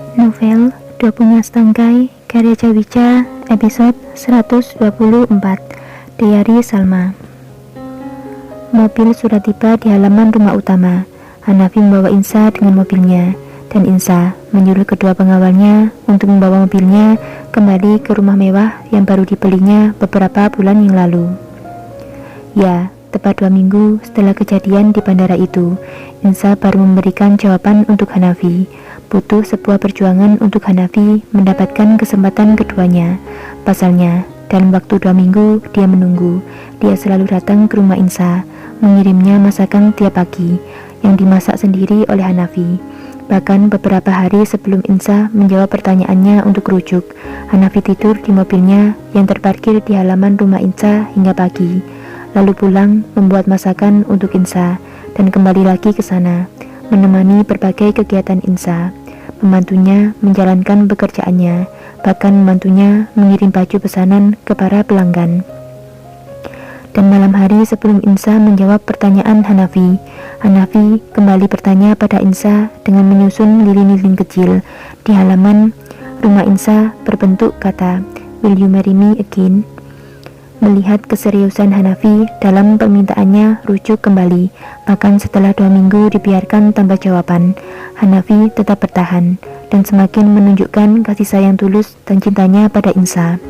Novel Dua Bunga Setangkai karya Cawica, episode 124. Diari Salma. Mobil sudah tiba di halaman rumah utama. Hanafi membawa Insa dengan mobilnya, dan Insa menyuruh kedua pengawalnya untuk membawa mobilnya kembali ke rumah mewah yang baru dibelinya beberapa bulan yang lalu. Ya, tepat 2 minggu setelah kejadian di bandara itu, Insa baru memberikan jawaban untuk Hanafi. Butuh sebuah perjuangan untuk Hanafi mendapatkan kesempatan keduanya. Pasalnya, dalam waktu 2 minggu dia menunggu. Dia selalu datang ke rumah Insa, mengirimnya masakan tiap pagi yang dimasak sendiri oleh Hanafi. Bahkan beberapa hari sebelum Insa menjawab pertanyaannya untuk rujuk, Hanafi tidur di mobilnya yang terparkir di halaman rumah Insa hingga pagi, lalu pulang membuat masakan untuk Insa dan kembali lagi ke sana, menemani berbagai kegiatan Insa. Pembantunya menjalankan pekerjaannya, bahkan membantunya mengirim baju pesanan ke para pelanggan. Dan malam hari sebelum Insa menjawab pertanyaan Hanafi, Hanafi kembali bertanya pada Insa dengan menyusun lilin-lilin kecil di halaman rumah Insa berbentuk kata, "Will you marry me again?" Melihat keseriusan Hanafi dalam permintaannya rujuk kembali, bahkan setelah 2 minggu dibiarkan tanpa jawaban, Hanafi tetap bertahan dan semakin menunjukkan kasih sayang tulus dan cintanya pada Insa.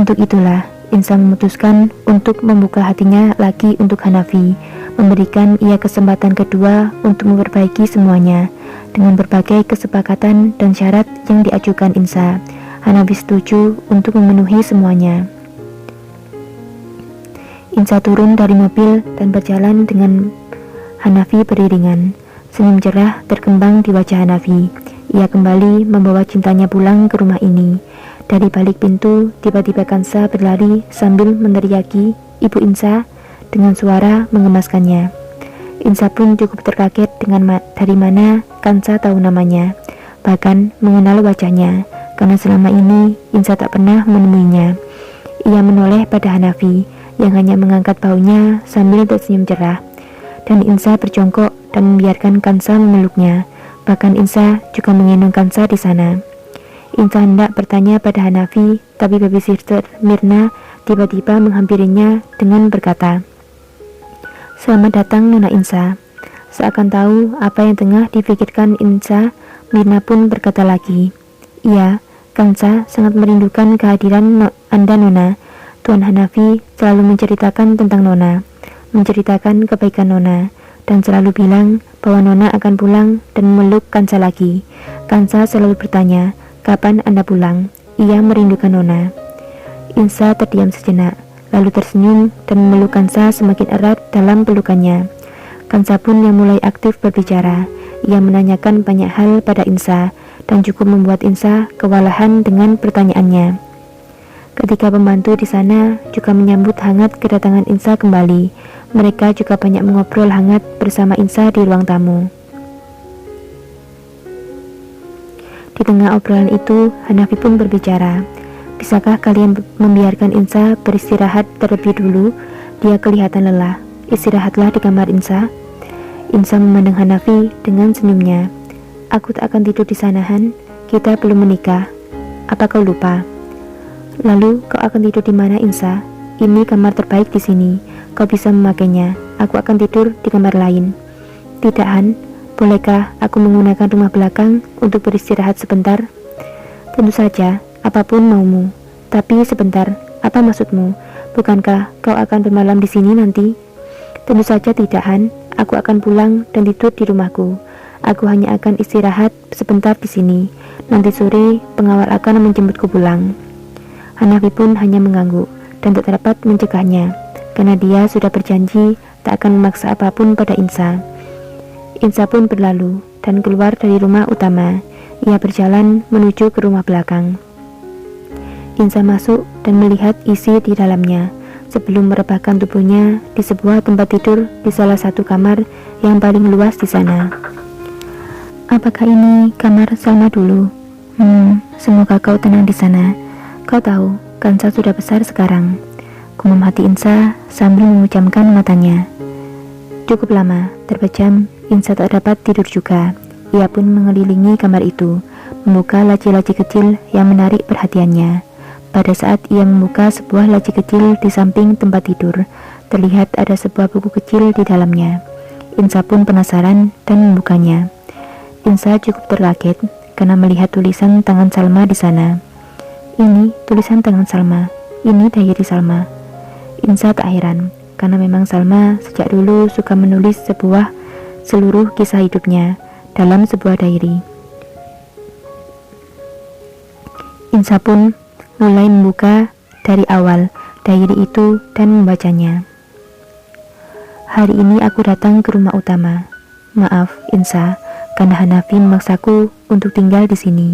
Untuk itulah, Insa memutuskan untuk membuka hatinya lagi untuk Hanafi, memberikan ia kesempatan kedua untuk memperbaiki semuanya. Dengan berbagai kesepakatan dan syarat yang diajukan Insa, Hanafi setuju untuk memenuhi semuanya. Insa turun dari mobil dan berjalan dengan Hanafi beriringan. Senyum cerah berkembang di wajah Hanafi. Ia kembali membawa cintanya pulang ke rumah ini. Dari balik pintu, tiba-tiba Kansa berlari sambil meneriaki Ibu Insa dengan suara mengemaskannya. Insa pun cukup terkaget dengan dari mana Kansa tahu namanya, bahkan mengenal wajahnya, karena selama ini Insa tak pernah menemuinya. Ia menoleh pada Hanafi yang hanya mengangkat baunya sambil tersenyum cerah, dan Insa berjongkok dan membiarkan Kansa memeluknya. Bahkan Insa juga menggendong Kansa di sana. Insa hendak bertanya pada Hanafi, tapi babysitter Mirna tiba-tiba menghampirinya dengan berkata, "Selamat datang Nona Insa." Seakan tahu apa yang tengah difikirkan Insa, Mirna pun berkata lagi, "Iya, Kansa sangat merindukan kehadiran Anda Nona. Tuan Hanafi selalu menceritakan tentang Nona, menceritakan kebaikan Nona, dan selalu bilang bahwa Nona akan pulang dan memeluk Kansa lagi. Kansa selalu bertanya, kapan Anda pulang? Ia merindukan Nona." Insa terdiam sejenak, lalu tersenyum dan memeluk Kansa semakin erat dalam pelukannya. Kansa pun yang mulai aktif berbicara. Ia menanyakan banyak hal pada Insa dan cukup membuat Insa kewalahan dengan pertanyaannya. Ketika pembantu di sana juga menyambut hangat kedatangan Insa kembali, mereka juga banyak mengobrol hangat bersama Insa di ruang tamu. Di tengah obrolan itu, Hanafi pun berbicara, "Bisakah kalian membiarkan Insa beristirahat terlebih dulu? Dia kelihatan lelah. Istirahatlah di kamar Insa." Insa memandang Hanafi dengan senyumnya. "Aku tak akan tidur di sana, Han. Kita belum menikah. Apa kau lupa?" "Lalu kau akan tidur di mana, Insa? Ini kamar terbaik di sini. Kau bisa memakainya. Aku akan tidur di kamar lain." "Tidak, Han. Bolehkah aku menggunakan rumah belakang untuk beristirahat sebentar?" "Tentu saja, apapun maumu. Tapi sebentar, apa maksudmu? Bukankah kau akan bermalam di sini nanti?" "Tentu saja tidak, Han. Aku akan pulang dan tidur di rumahku. Aku hanya akan istirahat sebentar di sini. Nanti sore pengawal akan menjemputku pulang." Hanafi pun hanya mengangguk dan tak dapat mencegahnya, karena dia sudah berjanji tak akan memaksa apapun pada Insa. Insa pun berlalu dan keluar dari rumah utama. Ia berjalan menuju ke rumah belakang. Insa masuk dan melihat isi di dalamnya, sebelum merebahkan tubuhnya di sebuah tempat tidur di salah satu kamar yang paling luas di sana. "Apakah ini kamar Salma dulu? Semoga kau tenang di sana. Kau tahu, Kansa sudah besar sekarang," gumam hati Insa sambil memejamkan matanya. Cukup lama, terpejam, Insa tak dapat tidur juga. Ia pun mengelilingi kamar itu, membuka laci-laci kecil yang menarik perhatiannya. Pada saat ia membuka sebuah laci kecil di samping tempat tidur, terlihat ada sebuah buku kecil di dalamnya. Insa pun penasaran dan membukanya. Insa cukup terkaget karena melihat tulisan tangan Salma di sana. Ini tulisan tangan Salma, ini diary Salma. Insa tak heran, karena memang Salma sejak dulu suka menulis seluruh kisah hidupnya dalam sebuah diary. Insa pun mulai membuka dari awal diary itu dan membacanya. Hari ini aku datang ke rumah utama. Maaf, Insa, karena Hanafi memaksaku untuk tinggal di sini.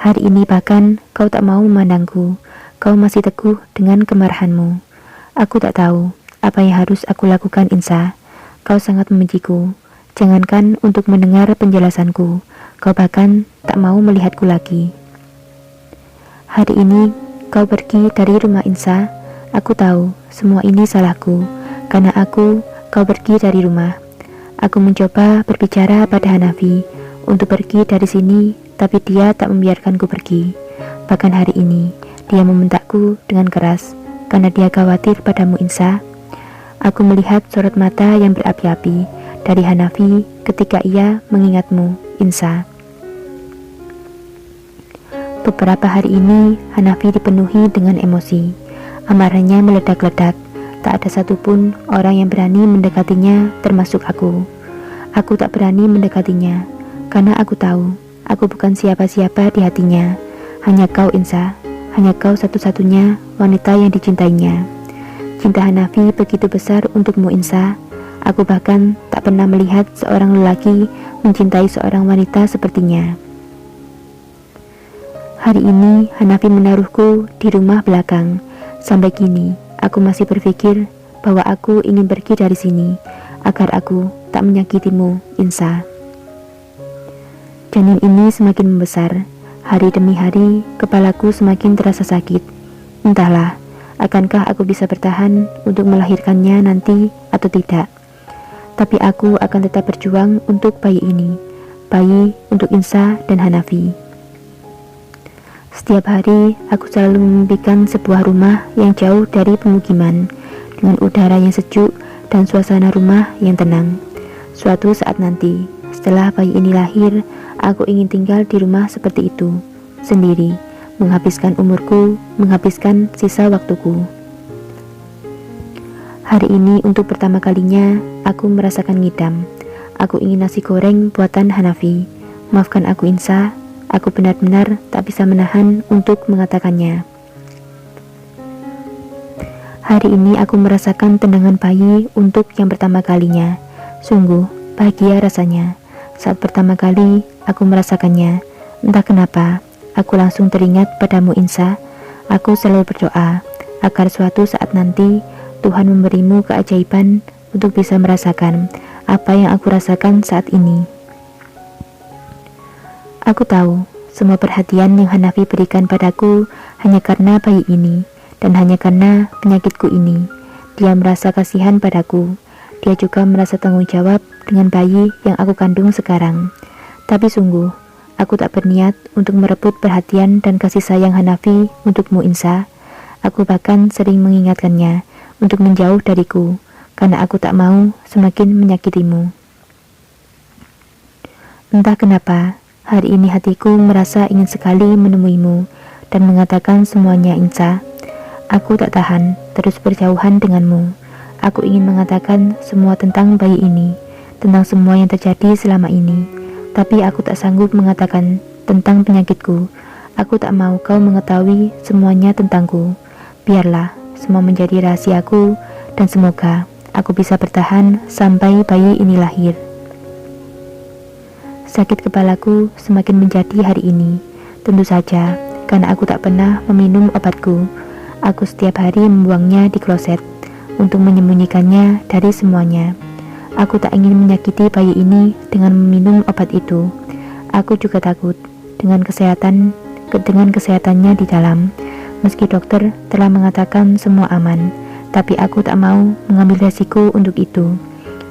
Hari ini bahkan kau tak mau memandangku. Kau masih teguh dengan kemarahanmu. Aku tak tahu apa yang harus aku lakukan, Insa. Kau sangat membenciku. Jangankan untuk mendengar penjelasanku, kau bahkan tak mau melihatku lagi. Hari ini kau pergi dari rumah, Insa. Aku tahu semua ini salahku, karena kau pergi dari rumah. Aku mencoba berbicara pada Hanafi untuk pergi dari sini, tapi dia tak membiarkanku pergi. Bahkan hari ini dia membentakku dengan keras karena dia khawatir padamu, Insa. Aku melihat sorot mata yang berapi-api dari Hanafi ketika ia mengingatmu, Insa. Beberapa hari ini Hanafi dipenuhi dengan emosi. Amarahnya meledak-ledak. Tak ada satupun orang yang berani mendekatinya, termasuk aku. Aku tak berani mendekatinya karena aku tahu aku bukan siapa-siapa di hatinya. Hanya kau, Insa. Hanya kau satu-satunya wanita yang dicintainya. Cinta Hanafi begitu besar untukmu, Insa. Aku bahkan tak pernah melihat seorang lelaki mencintai seorang wanita sepertinya. Hari ini Hanafi menaruhku di rumah belakang. Sampai kini aku masih berpikir bahwa aku ingin pergi dari sini agar aku tak menyakitimu, Insa. Janin ini semakin membesar. Hari demi hari kepalaku semakin terasa sakit. Entahlah, akankah aku bisa bertahan untuk melahirkannya nanti atau tidak. Tapi aku akan tetap berjuang untuk bayi ini, bayi untuk Insa dan Hanafi. Setiap hari aku selalu memimpikan sebuah rumah yang jauh dari pemukiman, dengan udara yang sejuk dan suasana rumah yang tenang. Suatu saat nanti, setelah bayi ini lahir, aku ingin tinggal di rumah seperti itu, sendiri, menghabiskan umurku, menghabiskan sisa waktuku. Hari ini untuk pertama kalinya, aku merasakan ngidam. Aku ingin nasi goreng buatan Hanafi. Maafkan aku, Insa. Aku benar-benar tak bisa menahan untuk mengatakannya. Hari ini aku merasakan tendangan bayi untuk yang pertama kalinya. Sungguh bahagia rasanya. Saat pertama kali aku merasakannya, entah kenapa, aku langsung teringat padamu, Insa. Aku selalu berdoa agar suatu saat nanti Tuhan memberimu keajaiban untuk bisa merasakan apa yang aku rasakan saat ini. Aku tahu semua perhatian yang Hanafi berikan padaku hanya karena bayi ini dan hanya karena penyakitku ini. Dia merasa kasihan padaku. Dia juga merasa tanggung jawab dengan bayi yang aku kandung sekarang. Tapi sungguh, aku tak berniat untuk merebut perhatian dan kasih sayang Hanafi untukmu, Insa. Aku bahkan sering mengingatkannya untuk menjauh dariku, karena aku tak mau semakin menyakitimu. Entah kenapa, hari ini hatiku merasa ingin sekali menemuimu dan mengatakan semuanya, Insa. Aku tak tahan terus berjauhan denganmu. Aku ingin mengatakan semua tentang bayi ini, tentang semua yang terjadi selama ini. Tapi aku tak sanggup mengatakan tentang penyakitku. Aku tak mau kau mengetahui semuanya tentangku. Biarlah semua menjadi rahasiaku dan semoga aku bisa bertahan sampai bayi ini lahir. Sakit kepalaku semakin menjadi hari ini. Tentu saja, karena aku tak pernah meminum obatku. Aku setiap hari membuangnya di kloset untuk menyembunyikannya dari semuanya. Aku tak ingin menyakiti bayi ini dengan meminum obat itu. Aku juga takut dengan kesehatannya di dalam. Meski dokter telah mengatakan semua aman, tapi aku tak mau mengambil resiko untuk itu.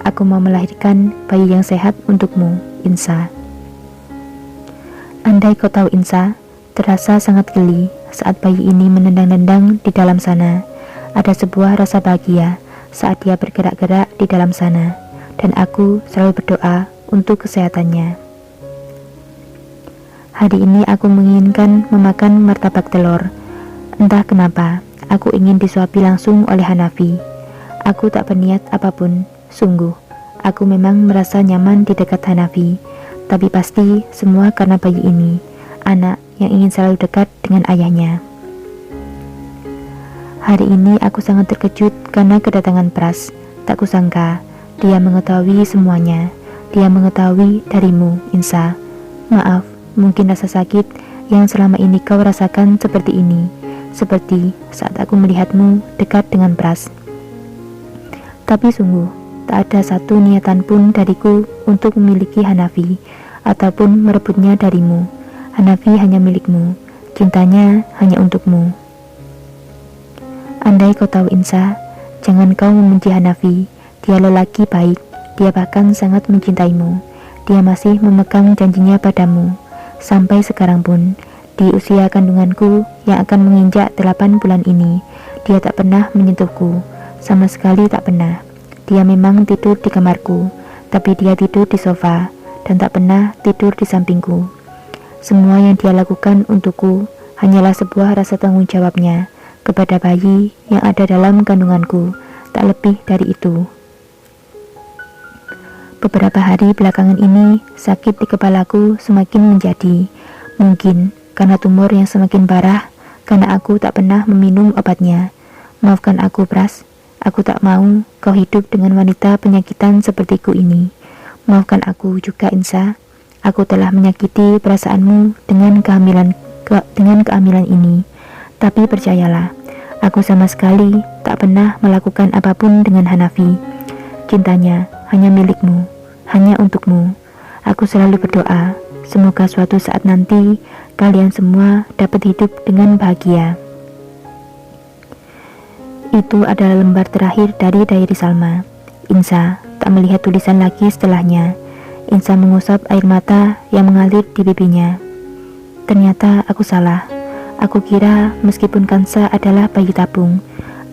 Aku mau melahirkan bayi yang sehat untukmu, Insa. Andai kau tahu Insa, terasa sangat geli saat bayi ini menendang-nendang di dalam sana. Ada sebuah rasa bahagia saat dia bergerak-gerak di dalam sana, dan aku selalu berdoa untuk kesehatannya. Hari ini aku menginginkan memakan martabak telur. Entah kenapa, aku ingin disuapi langsung oleh Hanafi. Aku tak berniat apapun, sungguh. Aku memang merasa nyaman di dekat Hanafi, tapi pasti semua karena bayi ini, anak yang ingin selalu dekat dengan ayahnya. Hari ini aku sangat terkejut karena kedatangan Pras. Tak kusangka, dia mengetahui semuanya. Dia mengetahui darimu, Insa. Maaf, mungkin rasa sakit yang selama ini kau rasakan seperti ini, seperti saat aku melihatmu dekat dengan Pras. Tapi sungguh, tak ada satu niatan pun dariku untuk memiliki Hanafi ataupun merebutnya darimu. Hanafi hanya milikmu, cintanya hanya untukmu. Andai kau tahu Insa, jangan kau membenci Hanafi. Dia lelaki baik, dia bahkan sangat mencintaimu. Dia masih memegang janjinya padamu. Sampai sekarang pun, di usia kandunganku yang akan menginjak 8 bulan ini, dia tak pernah menyentuhku, sama sekali tak pernah. Dia memang tidur di kamarku, tapi dia tidur di sofa, dan tak pernah tidur di sampingku. Semua yang dia lakukan untukku hanyalah sebuah rasa tanggung jawabnya kepada bayi yang ada dalam kandunganku, tak lebih dari itu. Beberapa hari belakangan ini, sakit di kepalaku semakin menjadi. Mungkin karena tumor yang semakin parah, karena aku tak pernah meminum obatnya. Maafkan aku, Pras. Aku tak mau kau hidup dengan wanita penyakitan sepertiku ini. Maafkan aku juga, Insa. Aku telah menyakiti perasaanmu dengan kehamilan ini. Tapi percayalah, aku sama sekali tak pernah melakukan apapun dengan Hanafi. Cintanya hanya milikmu, hanya untukmu. Aku selalu berdoa, semoga suatu saat nanti kalian semua dapat hidup dengan bahagia. Itu adalah lembar terakhir dari diary Salma. Insa tak melihat tulisan lagi setelahnya. Insa mengusap air mata yang mengalir di pipinya. Ternyata aku salah. Aku kira meskipun Kansa adalah bayi tabung,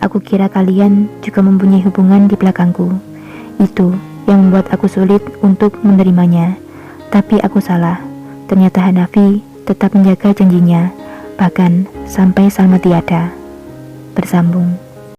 aku kira kalian juga mempunyai hubungan di belakangku. Itu yang membuat aku sulit untuk menerimanya. Tapi aku salah. Ternyata Hanafi tetap menjaga janjinya, bahkan sampai Salma tiada. Bersambung.